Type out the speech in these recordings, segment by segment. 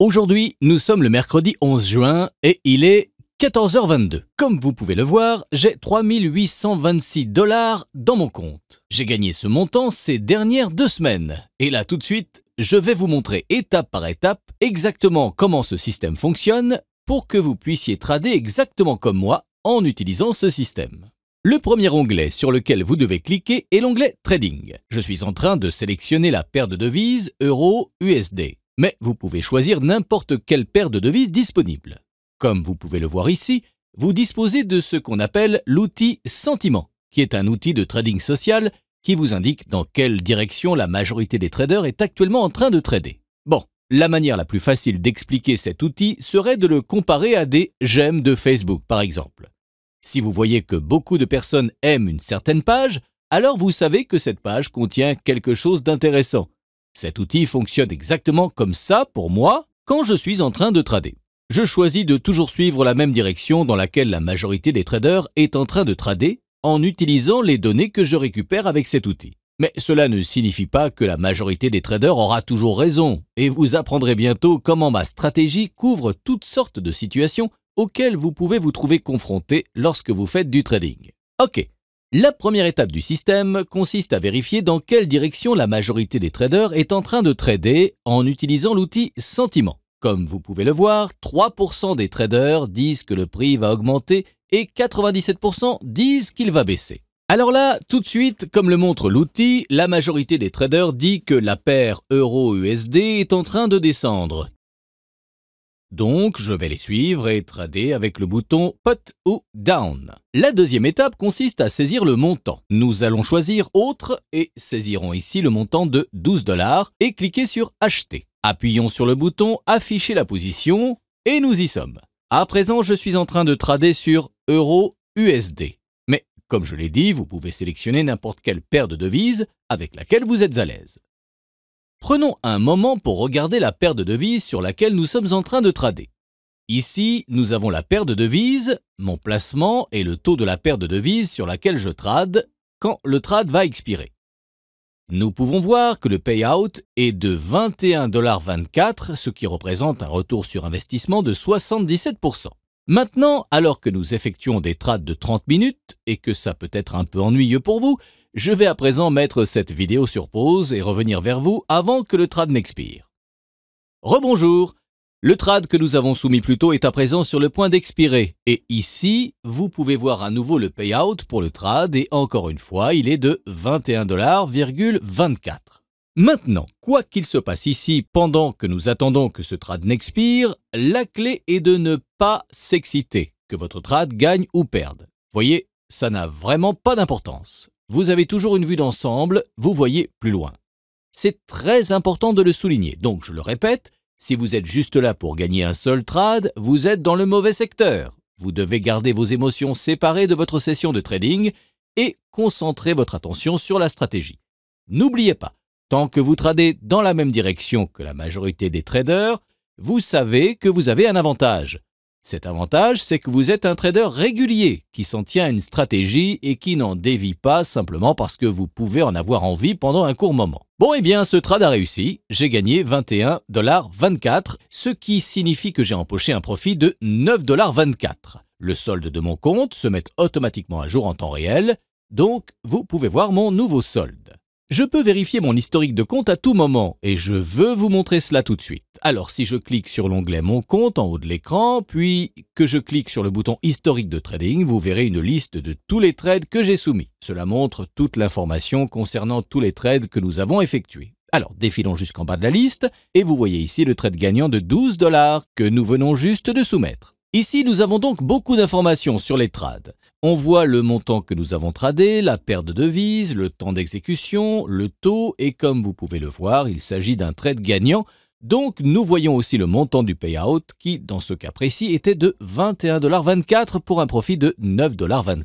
Aujourd'hui, nous sommes le mercredi 11 juin et il est 14h22. Comme vous pouvez le voir, j'ai 3826 $ dans mon compte. J'ai gagné ce montant ces dernières 2 semaines. Et là, tout de suite, je vais vous montrer étape par étape exactement comment ce système fonctionne pour que vous puissiez trader exactement comme moi en utilisant ce système. Le premier onglet sur lequel vous devez cliquer est l'onglet Trading. Je suis en train de sélectionner la paire de devises euro-USD. Mais vous pouvez choisir n'importe quelle paire de devises disponible. Comme vous pouvez le voir ici, vous disposez de ce qu'on appelle l'outil Sentiment, qui est un outil de trading social qui vous indique dans quelle direction la majorité des traders est actuellement en train de trader. Bon, la manière la plus facile d'expliquer cet outil serait de le comparer à des j'aime de Facebook, par exemple. Si vous voyez que beaucoup de personnes aiment une certaine page, alors vous savez que cette page contient quelque chose d'intéressant. Cet outil fonctionne exactement comme ça pour moi quand je suis en train de trader. Je choisis de toujours suivre la même direction dans laquelle la majorité des traders est en train de trader en utilisant les données que je récupère avec cet outil. Mais cela ne signifie pas que la majorité des traders aura toujours raison et vous apprendrez bientôt comment ma stratégie couvre toutes sortes de situations auxquelles vous pouvez vous trouver confronté lorsque vous faites du trading. Ok. La première étape du système consiste à vérifier dans quelle direction la majorité des traders est en train de trader en utilisant l'outil Sentiment. Comme vous pouvez le voir, 3% des traders disent que le prix va augmenter et 97% disent qu'il va baisser. Alors là, tout de suite, comme le montre l'outil, la majorité des traders dit que la paire euro-USD est en train de descendre. Donc, je vais les suivre et trader avec le bouton Pot ou Down. La deuxième étape consiste à saisir le montant. Nous allons choisir Autre et saisirons ici le montant de 12 $ et cliquer sur Acheter. Appuyons sur le bouton Afficher la position et nous y sommes. À présent, je suis en train de trader sur Euro-USD. Mais comme je l'ai dit, vous pouvez sélectionner n'importe quelle paire de devises avec laquelle vous êtes à l'aise. Prenons un moment pour regarder la paire de devises sur laquelle nous sommes en train de trader. Ici, nous avons la paire de devises, mon placement et le taux de la paire de devises sur laquelle je trade quand le trade va expirer. Nous pouvons voir que le payout est de 21,24 $, ce qui représente un retour sur investissement de 77%. Maintenant, alors que nous effectuons des trades de 30 minutes et que ça peut être un peu ennuyeux pour vous, je vais à présent mettre cette vidéo sur pause et revenir vers vous avant que le trade n'expire. Rebonjour! Le trade que nous avons soumis plus tôt est à présent sur le point d'expirer. Et ici, vous pouvez voir à nouveau le payout pour le trade et encore une fois, il est de 21,24 $. Maintenant, quoi qu'il se passe ici pendant que nous attendons que ce trade n'expire, la clé est de ne pas s'exciter, que votre trade gagne ou perde. Voyez, ça n'a vraiment pas d'importance. Vous avez toujours une vue d'ensemble, vous voyez plus loin. C'est très important de le souligner, donc je le répète, si vous êtes juste là pour gagner un seul trade, vous êtes dans le mauvais secteur. Vous devez garder vos émotions séparées de votre session de trading et concentrer votre attention sur la stratégie. N'oubliez pas, tant que vous tradez dans la même direction que la majorité des traders, vous savez que vous avez un avantage. Cet avantage, c'est que vous êtes un trader régulier qui s'en tient à une stratégie et qui n'en dévie pas simplement parce que vous pouvez en avoir envie pendant un court moment. Bon, eh bien, ce trade a réussi. J'ai gagné 21,24 $, ce qui signifie que j'ai empoché un profit de 9,24 $. Le solde de mon compte se met automatiquement à jour en temps réel, donc vous pouvez voir mon nouveau solde. Je peux vérifier mon historique de compte à tout moment et je veux vous montrer cela tout de suite. Alors si je clique sur l'onglet Mon compte en haut de l'écran, puis que je clique sur le bouton Historique de trading, vous verrez une liste de tous les trades que j'ai soumis. Cela montre toute l'information concernant tous les trades que nous avons effectués. Alors défilons jusqu'en bas de la liste et vous voyez ici le trade gagnant de 12 $ que nous venons juste de soumettre. Ici, nous avons donc beaucoup d'informations sur les trades. On voit le montant que nous avons tradé, la paire de devises, le temps d'exécution, le taux et comme vous pouvez le voir, il s'agit d'un trade gagnant. Donc, nous voyons aussi le montant du payout qui, dans ce cas précis, était de 21,24 $ pour un profit de 9,24 $.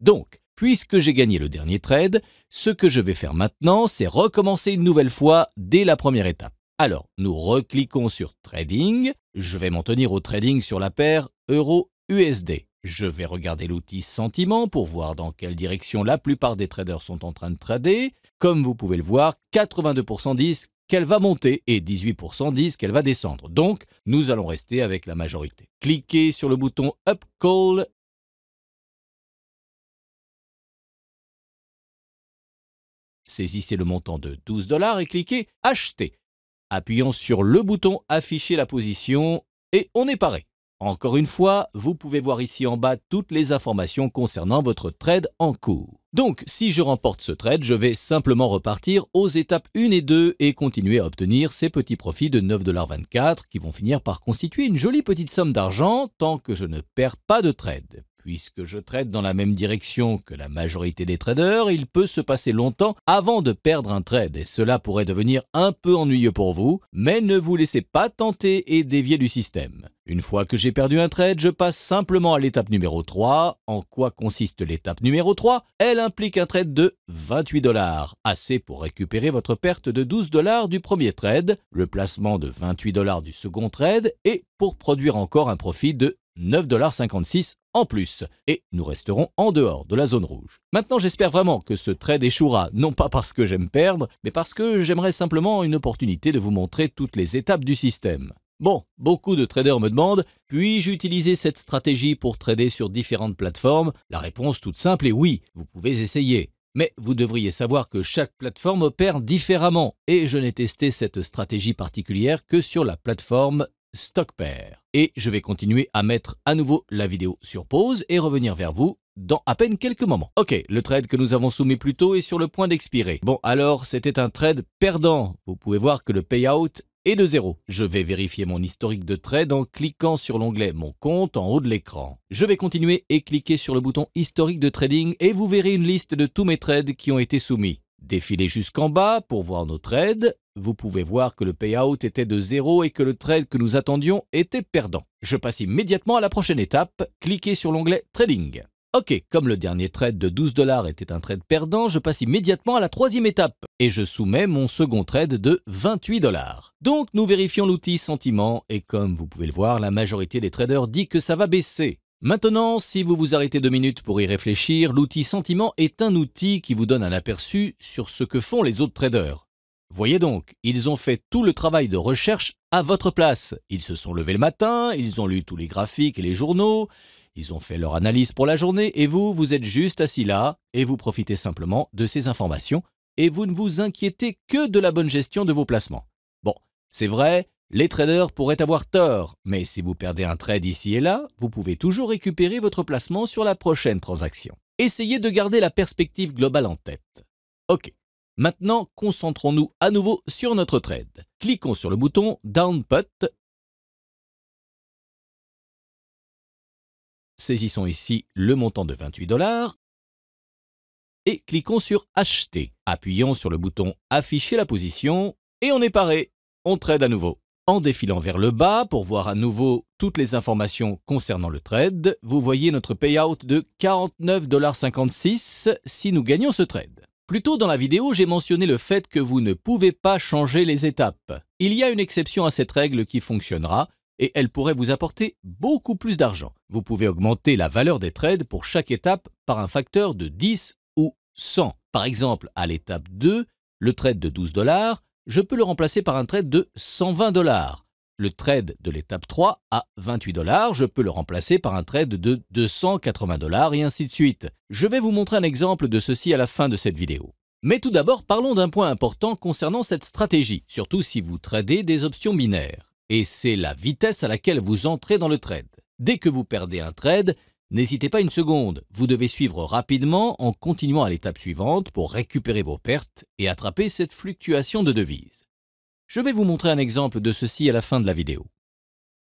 Donc, puisque j'ai gagné le dernier trade, ce que je vais faire maintenant, c'est recommencer une nouvelle fois dès la première étape. Alors, nous recliquons sur Trading. Je vais m'en tenir au trading sur la paire Euro-USD. Je vais regarder l'outil Sentiment pour voir dans quelle direction la plupart des traders sont en train de trader. Comme vous pouvez le voir, 82% disent qu'elle va monter et 18% disent qu'elle va descendre. Donc, nous allons rester avec la majorité. Cliquez sur le bouton Up Call. Saisissez le montant de 12 $ et cliquez Acheter. Appuyons sur le bouton Afficher la position et on est paré. Encore une fois, vous pouvez voir ici en bas toutes les informations concernant votre trade en cours. Donc, si je remporte ce trade, je vais simplement repartir aux étapes 1 et 2 et continuer à obtenir ces petits profits de 9,24 $ qui vont finir par constituer une jolie petite somme d'argent tant que je ne perds pas de trade. Puisque je trade dans la même direction que la majorité des traders, il peut se passer longtemps avant de perdre un trade et cela pourrait devenir un peu ennuyeux pour vous, mais ne vous laissez pas tenter et dévier du système. Une fois que j'ai perdu un trade, je passe simplement à l'étape numéro 3. En quoi consiste l'étape numéro 3? Elle implique un trade de 28 $, assez pour récupérer votre perte de 12 $ du premier trade, le placement de 28 $ du second trade et pour produire encore un profit de 9,56 $ en plus, et nous resterons en dehors de la zone rouge. Maintenant, j'espère vraiment que ce trade échouera, non pas parce que j'aime perdre, mais parce que j'aimerais simplement une opportunité de vous montrer toutes les étapes du système. Bon, beaucoup de traders me demandent, puis-je utiliser cette stratégie pour trader sur différentes plateformes? La réponse toute simple est oui, vous pouvez essayer. Mais vous devriez savoir que chaque plateforme opère différemment, et je n'ai testé cette stratégie particulière que sur la plateforme StockPair. Et je vais continuer à mettre à nouveau la vidéo sur pause et revenir vers vous dans à peine quelques moments. Ok, le trade que nous avons soumis plus tôt est sur le point d'expirer. Bon, alors c'était un trade perdant. Vous pouvez voir que le payout est de 0. Je vais vérifier mon historique de trade en cliquant sur l'onglet Mon compte en haut de l'écran. Je vais continuer et cliquer sur le bouton Historique de trading et vous verrez une liste de tous mes trades qui ont été soumis. Défilez jusqu'en bas pour voir nos trades. Vous pouvez voir que le payout était de 0 et que le trade que nous attendions était perdant. Je passe immédiatement à la prochaine étape. Cliquez sur l'onglet Trading. Ok, comme le dernier trade de 12 $ était un trade perdant, je passe immédiatement à la troisième étape et je soumets mon second trade de 28 $. Donc nous vérifions l'outil sentiment et comme vous pouvez le voir, la majorité des traders dit que ça va baisser. Maintenant, si vous vous arrêtez 2 minutes pour y réfléchir, l'outil sentiment est un outil qui vous donne un aperçu sur ce que font les autres traders. Voyez donc, ils ont fait tout le travail de recherche à votre place. Ils se sont levés le matin, ils ont lu tous les graphiques et les journaux, ils ont fait leur analyse pour la journée et vous, vous êtes juste assis là et vous profitez simplement de ces informations et vous ne vous inquiétez que de la bonne gestion de vos placements. Bon, c'est vrai, les traders pourraient avoir tort, mais si vous perdez un trade ici et là, vous pouvez toujours récupérer votre placement sur la prochaine transaction. Essayez de garder la perspective globale en tête. Ok. Maintenant, concentrons-nous à nouveau sur notre trade. Cliquons sur le bouton Down Put. Saisissons ici le montant de 28 $ et cliquons sur Acheter. Appuyons sur le bouton Afficher la position et on est paré. On trade à nouveau. En défilant vers le bas pour voir à nouveau toutes les informations concernant le trade, vous voyez notre payout de 49,56 $ si nous gagnons ce trade. Plus tôt dans la vidéo, j'ai mentionné le fait que vous ne pouvez pas changer les étapes. Il y a une exception à cette règle qui fonctionnera et elle pourrait vous apporter beaucoup plus d'argent. Vous pouvez augmenter la valeur des trades pour chaque étape par un facteur de 10 ou 100. Par exemple, à l'étape 2, le trade de 12 $, je peux le remplacer par un trade de 120 $. Le trade de l'étape 3 à 28 $, je peux le remplacer par un trade de 280 $ et ainsi de suite. Je vais vous montrer un exemple de ceci à la fin de cette vidéo. Mais tout d'abord, parlons d'un point important concernant cette stratégie, surtout si vous tradez des options binaires. Et c'est la vitesse à laquelle vous entrez dans le trade. Dès que vous perdez un trade, n'hésitez pas une seconde. Vous devez suivre rapidement en continuant à l'étape suivante pour récupérer vos pertes et attraper cette fluctuation de devises. Je vais vous montrer un exemple de ceci à la fin de la vidéo.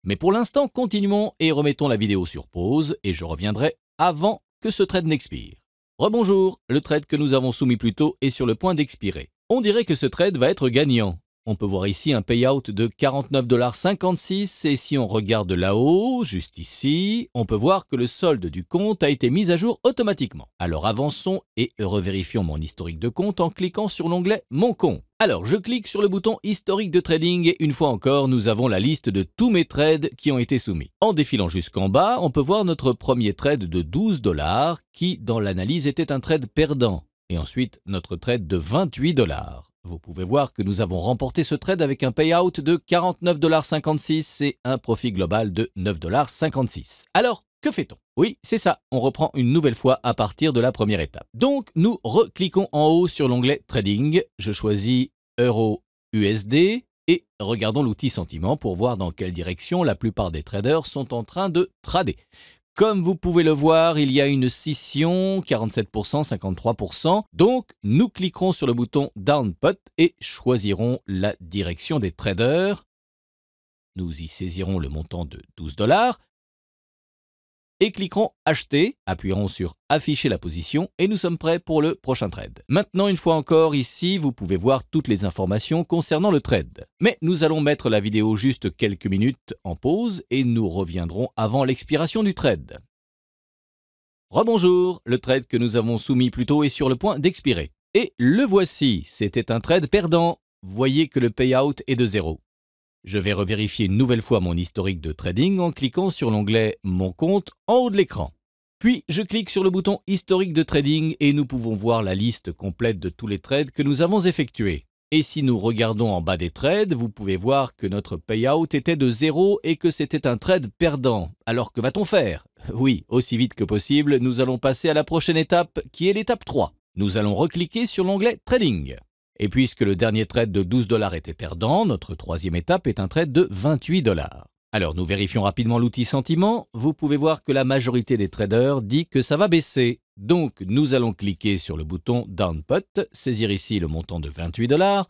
Mais pour l'instant, continuons et remettons la vidéo sur pause et je reviendrai avant que ce trade n'expire. Rebonjour, le trade que nous avons soumis plus tôt est sur le point d'expirer. On dirait que ce trade va être gagnant. On peut voir ici un payout de 49,56 $ et si on regarde là-haut, juste ici, on peut voir que le solde du compte a été mis à jour automatiquement. Alors avançons et revérifions mon historique de compte en cliquant sur l'onglet Mon compte. Alors je clique sur le bouton Historique de trading et une fois encore, nous avons la liste de tous mes trades qui ont été soumis. En défilant jusqu'en bas, on peut voir notre premier trade de 12 $ qui, dans l'analyse, était un trade perdant. Et ensuite, notre trade de 28 $. Vous pouvez voir que nous avons remporté ce trade avec un payout de 49,56 $ et un profit global de 9,56 $. Alors, que fait-on? Oui, c'est ça, on reprend une nouvelle fois à partir de la première étape. Donc, nous recliquons en haut sur l'onglet Trading. Je choisis Euro USD et regardons l'outil Sentiment pour voir dans quelle direction la plupart des traders sont en train de trader. Comme vous pouvez le voir, il y a une scission, 47%, 53%. Donc, nous cliquerons sur le bouton Down Pot et choisirons la direction des traders. Nous y saisirons le montant de 12 $ et cliquerons Acheter, appuierons sur Afficher la position et nous sommes prêts pour le prochain trade. Maintenant, une fois encore, ici, vous pouvez voir toutes les informations concernant le trade. Mais nous allons mettre la vidéo juste quelques minutes en pause et nous reviendrons avant l'expiration du trade. Rebonjour, le trade que nous avons soumis plus tôt est sur le point d'expirer. Et le voici, c'était un trade perdant. Voyez que le payout est de 0. Je vais revérifier une nouvelle fois mon historique de trading en cliquant sur l'onglet « Mon compte » en haut de l'écran. Puis, je clique sur le bouton « Historique de trading » et nous pouvons voir la liste complète de tous les trades que nous avons effectués. Et si nous regardons en bas des trades, vous pouvez voir que notre payout était de 0 et que c'était un trade perdant. Alors que va-t-on faire? Oui, aussi vite que possible, nous allons passer à la prochaine étape qui est l'étape 3. Nous allons recliquer sur l'onglet « Trading ». Et puisque le dernier trade de 12 $ était perdant, notre troisième étape est un trade de 28 $. Alors nous vérifions rapidement l'outil Sentiment. Vous pouvez voir que la majorité des traders dit que ça va baisser. Donc nous allons cliquer sur le bouton Down Pot, saisir ici le montant de 28 $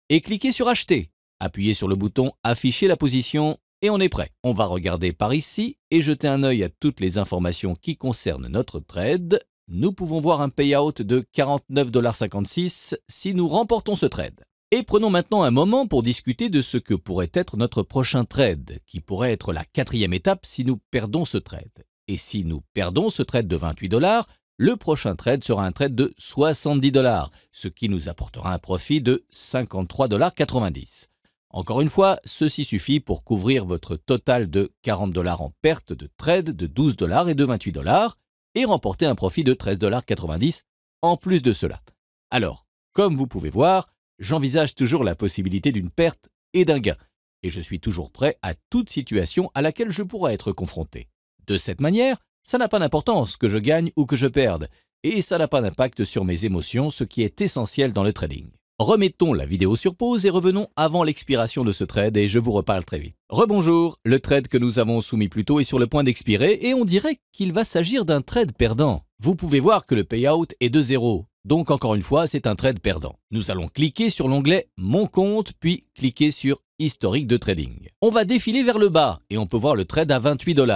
et cliquer sur Acheter. Appuyez sur le bouton Afficher la position et on est prêt. On va regarder par ici et jeter un œil à toutes les informations qui concernent notre trade. Nous pouvons voir un payout de 49,56 $ si nous remportons ce trade. Et prenons maintenant un moment pour discuter de ce que pourrait être notre prochain trade, qui pourrait être la quatrième étape si nous perdons ce trade. Et si nous perdons ce trade de 28 $, le prochain trade sera un trade de 70 $, ce qui nous apportera un profit de 53,90 $. Encore une fois, ceci suffit pour couvrir votre total de 40 $ en perte de trade de 12 $ et de 28 $ et remporter un profit de 13,90 $ en plus de cela. Alors, comme vous pouvez voir, j'envisage toujours la possibilité d'une perte et d'un gain, et je suis toujours prêt à toute situation à laquelle je pourrais être confronté. De cette manière, ça n'a pas d'importance que je gagne ou que je perde, et ça n'a pas d'impact sur mes émotions, ce qui est essentiel dans le trading. Remettons la vidéo sur pause et revenons avant l'expiration de ce trade et je vous reparle très vite. Rebonjour, le trade que nous avons soumis plus tôt est sur le point d'expirer et on dirait qu'il va s'agir d'un trade perdant. Vous pouvez voir que le payout est de 0, donc encore une fois c'est un trade perdant. Nous allons cliquer sur l'onglet « Mon compte » puis cliquer sur « Historique de trading ». On va défiler vers le bas et on peut voir le trade à 28 $.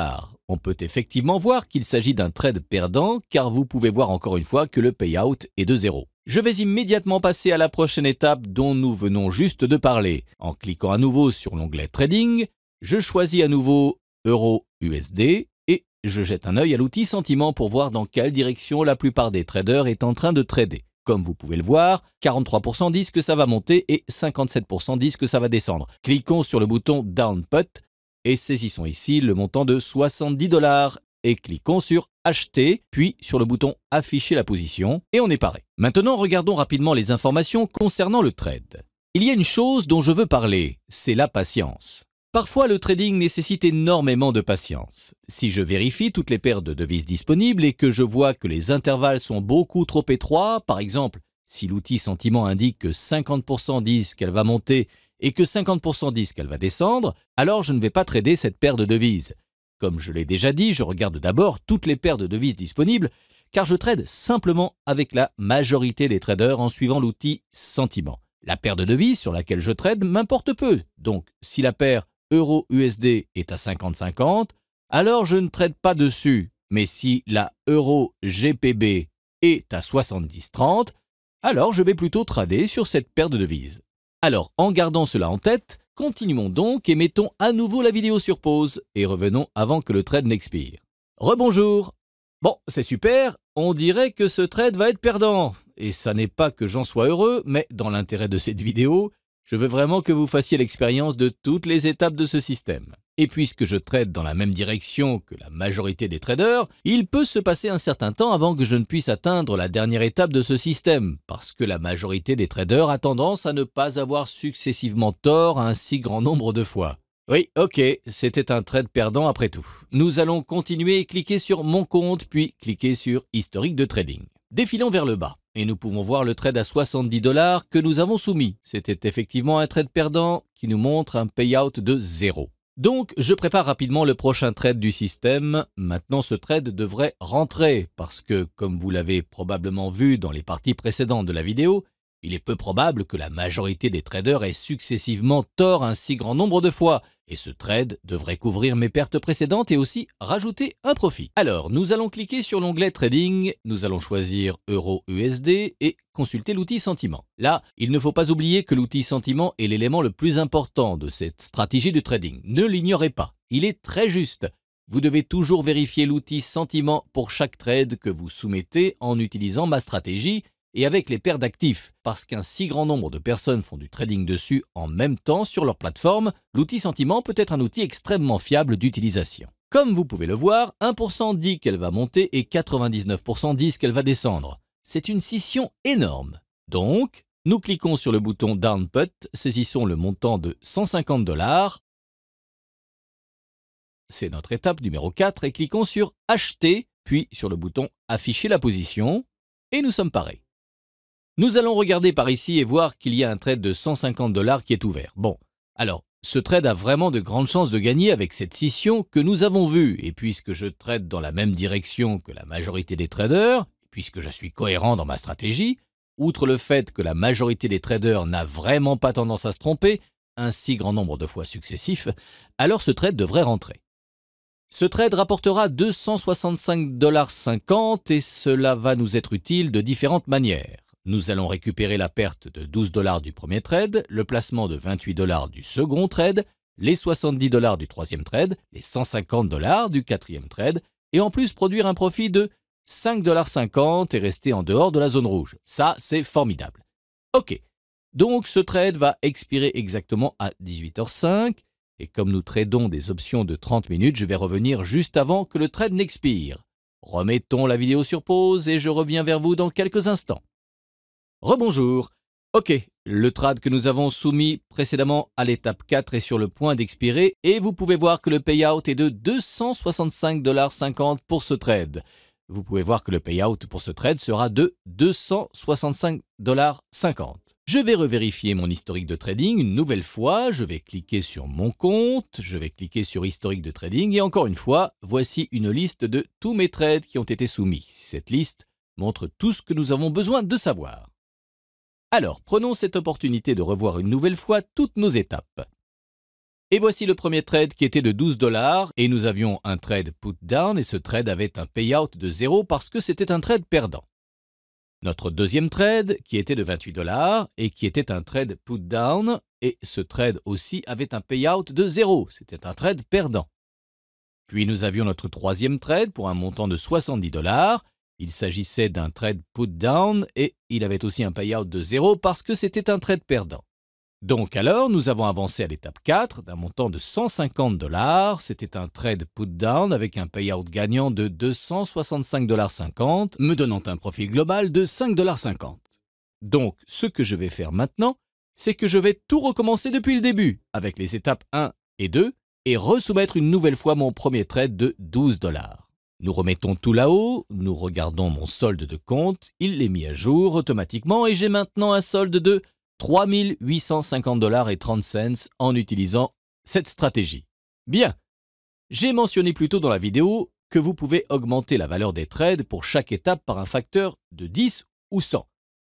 On peut effectivement voir qu'il s'agit d'un trade perdant car vous pouvez voir encore une fois que le payout est de 0. Je vais immédiatement passer à la prochaine étape dont nous venons juste de parler. En cliquant à nouveau sur l'onglet Trading, je choisis à nouveau Euro USD et je jette un œil à l'outil Sentiment pour voir dans quelle direction la plupart des traders est en train de trader. Comme vous pouvez le voir, 43% disent que ça va monter et 57% disent que ça va descendre. Cliquons sur le bouton Down Pot et saisissons ici le montant de 70 $ et cliquons sur Acheter, puis sur le bouton Afficher la position et on est paré. Maintenant, regardons rapidement les informations concernant le trade. Il y a une chose dont je veux parler, c'est la patience. Parfois, le trading nécessite énormément de patience. Si je vérifie toutes les paires de devises disponibles et que je vois que les intervalles sont beaucoup trop étroits, par exemple, si l'outil Sentiment indique que 50% disent qu'elle va monter et que 50% disent qu'elle va descendre, alors je ne vais pas trader cette paire de devises. Comme je l'ai déjà dit, je regarde d'abord toutes les paires de devises disponibles car je trade simplement avec la majorité des traders en suivant l'outil Sentiment. La paire de devises sur laquelle je trade m'importe peu. Donc, si la paire Euro-USD est à 50-50, alors je ne trade pas dessus. Mais si la Euro-GPB est à 70-30, alors je vais plutôt trader sur cette paire de devises. Alors, en gardant cela en tête, continuons donc et mettons à nouveau la vidéo sur pause et revenons avant que le trade n'expire. Rebonjour! Bon, c'est super, on dirait que ce trade va être perdant. Et ça n'est pas que j'en sois heureux, mais dans l'intérêt de cette vidéo, Je veux vraiment que vous fassiez l'expérience de toutes les étapes de ce système. Et puisque je trade dans la même direction que la majorité des traders, il peut se passer un certain temps avant que je ne puisse atteindre la dernière étape de ce système, parce que la majorité des traders a tendance à ne pas avoir successivement tort un si grand nombre de fois. Oui, ok, c'était un trade perdant après tout. Nous allons continuer et cliquer sur Mon compte, puis cliquer sur Historique de trading. Défilons vers le bas, et nous pouvons voir le trade à 70 $ que nous avons soumis. C'était effectivement un trade perdant qui nous montre un payout de 0. Donc, je prépare rapidement le prochain trade du système. Maintenant, ce trade devrait rentrer parce que, comme vous l'avez probablement vu dans les parties précédentes de la vidéo, il est peu probable que la majorité des traders aient successivement tort un si grand nombre de fois, et ce trade devrait couvrir mes pertes précédentes et aussi rajouter un profit. Alors, nous allons cliquer sur l'onglet Trading, nous allons choisir Euro-USD et consulter l'outil Sentiment. Là, il ne faut pas oublier que l'outil Sentiment est l'élément le plus important de cette stratégie de trading. Ne l'ignorez pas, il est très juste. Vous devez toujours vérifier l'outil Sentiment pour chaque trade que vous soumettez en utilisant ma stratégie et avec les paires d'actifs, parce qu'un si grand nombre de personnes font du trading dessus en même temps sur leur plateforme, l'outil Sentiment peut être un outil extrêmement fiable d'utilisation. Comme vous pouvez le voir, 1% dit qu'elle va monter et 99% disent qu'elle va descendre. C'est une scission énorme. Donc, nous cliquons sur le bouton Down Put, saisissons le montant de 150 $. C'est notre étape numéro 4 et cliquons sur Acheter, puis sur le bouton Afficher la position et nous sommes parés. Nous allons regarder par ici et voir qu'il y a un trade de 150 $ qui est ouvert. Bon, alors, ce trade a vraiment de grandes chances de gagner avec cette scission que nous avons vue. Et puisque je trade dans la même direction que la majorité des traders, et puisque je suis cohérent dans ma stratégie, outre le fait que la majorité des traders n'a vraiment pas tendance à se tromper, un si grand nombre de fois successifs, alors ce trade devrait rentrer. Ce trade rapportera 265,50 $ et cela va nous être utile de différentes manières. Nous allons récupérer la perte de 12 $ du premier trade, le placement de 28 $ du second trade, les 70 $ du troisième trade, les 150 $ du quatrième trade, et en plus produire un profit de 5,50 $ et rester en dehors de la zone rouge. Ça, c'est formidable. Ok, donc ce trade va expirer exactement à 18h05, et comme nous tradons des options de 30 minutes, je vais revenir juste avant que le trade n'expire. Remettons la vidéo sur pause et je reviens vers vous dans quelques instants. Rebonjour. Ok, le trade que nous avons soumis précédemment à l'étape 4 est sur le point d'expirer et vous pouvez voir que le payout est de 265,50 $ pour ce trade. Vous pouvez voir que le payout pour ce trade sera de 265,50 $. Je vais revérifier mon historique de trading une nouvelle fois. Je vais cliquer sur mon compte, je vais cliquer sur historique de trading et encore une fois, voici une liste de tous mes trades qui ont été soumis. Cette liste montre tout ce que nous avons besoin de savoir. Alors, prenons cette opportunité de revoir une nouvelle fois toutes nos étapes. Et voici le premier trade qui était de 12 $ et nous avions un trade put down et ce trade avait un payout de 0 parce que c'était un trade perdant. Notre deuxième trade qui était de 28 $ et qui était un trade put down et ce trade aussi avait un payout de 0, c'était un trade perdant. Puis nous avions notre troisième trade pour un montant de 70 $. Il s'agissait d'un trade put down et il avait aussi un payout de 0 parce que c'était un trade perdant. Donc alors, nous avons avancé à l'étape 4 d'un montant de 150 $. C'était un trade put down avec un payout gagnant de 265,50 $, me donnant un profit global de 5,50 $. Donc, ce que je vais faire maintenant, c'est que je vais tout recommencer depuis le début avec les étapes 1 et 2 et resoumettre une nouvelle fois mon premier trade de 12 $. Nous remettons tout là-haut, nous regardons mon solde de compte, il est mis à jour automatiquement et j'ai maintenant un solde de 3 850,30 $ en utilisant cette stratégie. Bien, j'ai mentionné plus tôt dans la vidéo que vous pouvez augmenter la valeur des trades pour chaque étape par un facteur de 10 ou 100.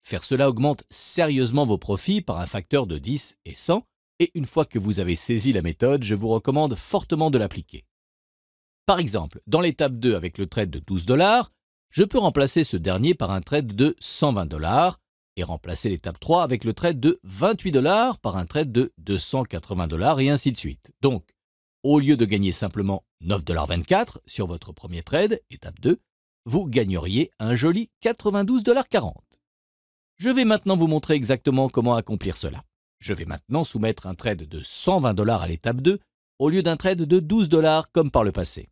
Faire cela augmente sérieusement vos profits par un facteur de 10 et 100 et une fois que vous avez saisi la méthode, je vous recommande fortement de l'appliquer. Par exemple, dans l'étape 2 avec le trade de 12 $, je peux remplacer ce dernier par un trade de 120 $ et remplacer l'étape 3 avec le trade de 28 $ par un trade de 280 $ et ainsi de suite. Donc, au lieu de gagner simplement 9,24 $ sur votre premier trade, étape 2, vous gagneriez un joli 92,40 $. Je vais maintenant vous montrer exactement comment accomplir cela. Je vais maintenant soumettre un trade de 120 $ à l'étape 2 au lieu d'un trade de 12 $ comme par le passé.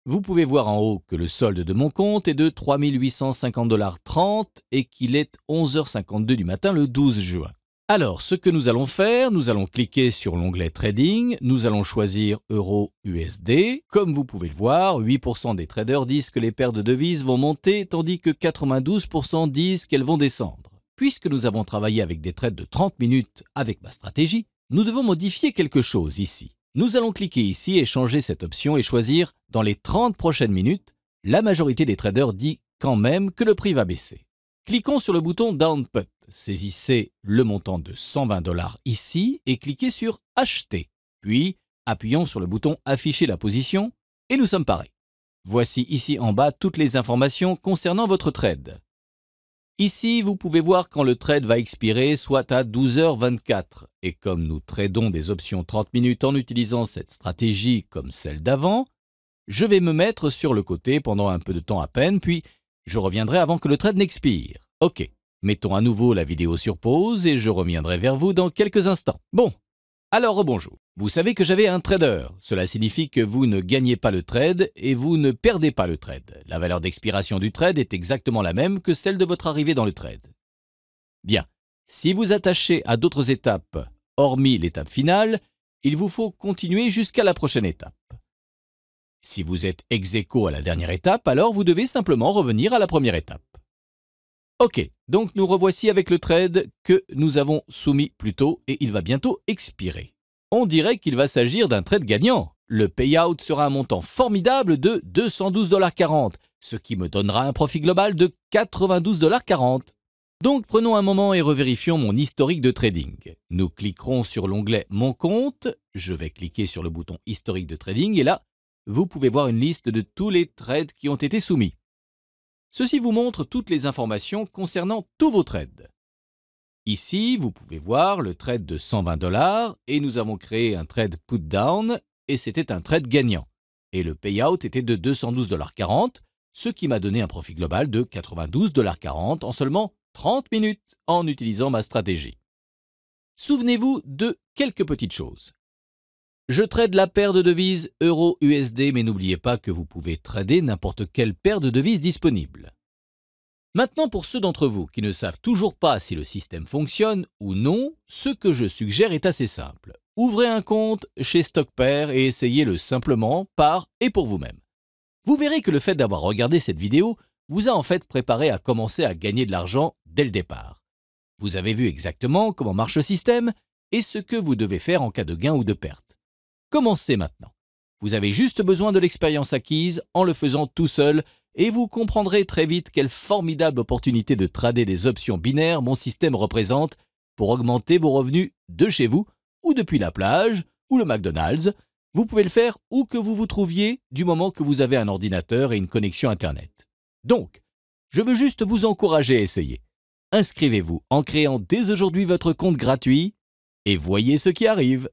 Vous pouvez voir en haut que le solde de mon compte est de 3 850,30 $ et qu'il est 11h52 du matin le 12 juin. Alors, ce que nous allons faire, nous allons cliquer sur l'onglet Trading, nous allons choisir Euro-USD. Comme vous pouvez le voir, 8% des traders disent que les paires de devises vont monter, tandis que 92% disent qu'elles vont descendre. Puisque nous avons travaillé avec des trades de 30 minutes avec ma stratégie, nous devons modifier quelque chose ici. Nous allons cliquer ici et changer cette option et choisir « Dans les 30 prochaines minutes », la majorité des traders dit quand même que le prix va baisser. Cliquons sur le bouton Down Put, saisissez le montant de 120 $ ici et cliquez sur « Acheter ». Puis, appuyons sur le bouton « Afficher la position » et nous sommes parés. Voici ici en bas toutes les informations concernant votre trade. Ici, vous pouvez voir quand le trade va expirer, soit à 12h24. Et comme nous tradons des options 30 minutes en utilisant cette stratégie comme celle d'avant, je vais me mettre sur le côté pendant un peu de temps à peine, puis je reviendrai avant que le trade n'expire. Ok, mettons à nouveau la vidéo sur pause et je reviendrai vers vous dans quelques instants. Bon, alors rebonjour. Vous savez que j'avais un trader. Cela signifie que vous ne gagnez pas le trade et vous ne perdez pas le trade. La valeur d'expiration du trade est exactement la même que celle de votre arrivée dans le trade. Bien, si vous attachez à d'autres étapes, hormis l'étape finale, il vous faut continuer jusqu'à la prochaine étape. Si vous êtes ex-aequo à la dernière étape, alors vous devez simplement revenir à la première étape. Ok, donc nous revoici avec le trade que nous avons soumis plus tôt et il va bientôt expirer. On dirait qu'il va s'agir d'un trade gagnant. Le payout sera un montant formidable de 212,40 $, ce qui me donnera un profit global de 92,40 $. Donc prenons un moment et revérifions mon historique de trading. Nous cliquerons sur l'onglet Mon compte, je vais cliquer sur le bouton Historique de trading et là, vous pouvez voir une liste de tous les trades qui ont été soumis. Ceci vous montre toutes les informations concernant tous vos trades. Ici, vous pouvez voir le trade de 120 $ et nous avons créé un trade put down et c'était un trade gagnant. Et le payout était de 212,40 $, ce qui m'a donné un profit global de 92,40 $ en seulement 30 minutes en utilisant ma stratégie. Souvenez-vous de quelques petites choses. Je trade la paire de devises Euro-USD, mais n'oubliez pas que vous pouvez trader n'importe quelle paire de devises disponible. Maintenant, pour ceux d'entre vous qui ne savent toujours pas si le système fonctionne ou non, ce que je suggère est assez simple. Ouvrez un compte chez StockPair et essayez-le simplement par et pour vous-même. Vous verrez que le fait d'avoir regardé cette vidéo vous a en fait préparé à commencer à gagner de l'argent dès le départ. Vous avez vu exactement comment marche le système et ce que vous devez faire en cas de gain ou de perte. Commencez maintenant. Vous avez juste besoin de l'expérience acquise en le faisant tout seul et vous comprendrez très vite quelle formidable opportunité de trader des options binaires mon système représente pour augmenter vos revenus de chez vous ou depuis la plage ou le McDonald's. Vous pouvez le faire où que vous vous trouviez du moment que vous avez un ordinateur et une connexion Internet. Donc, je veux juste vous encourager à essayer. Inscrivez-vous en créant dès aujourd'hui votre compte gratuit et voyez ce qui arrive.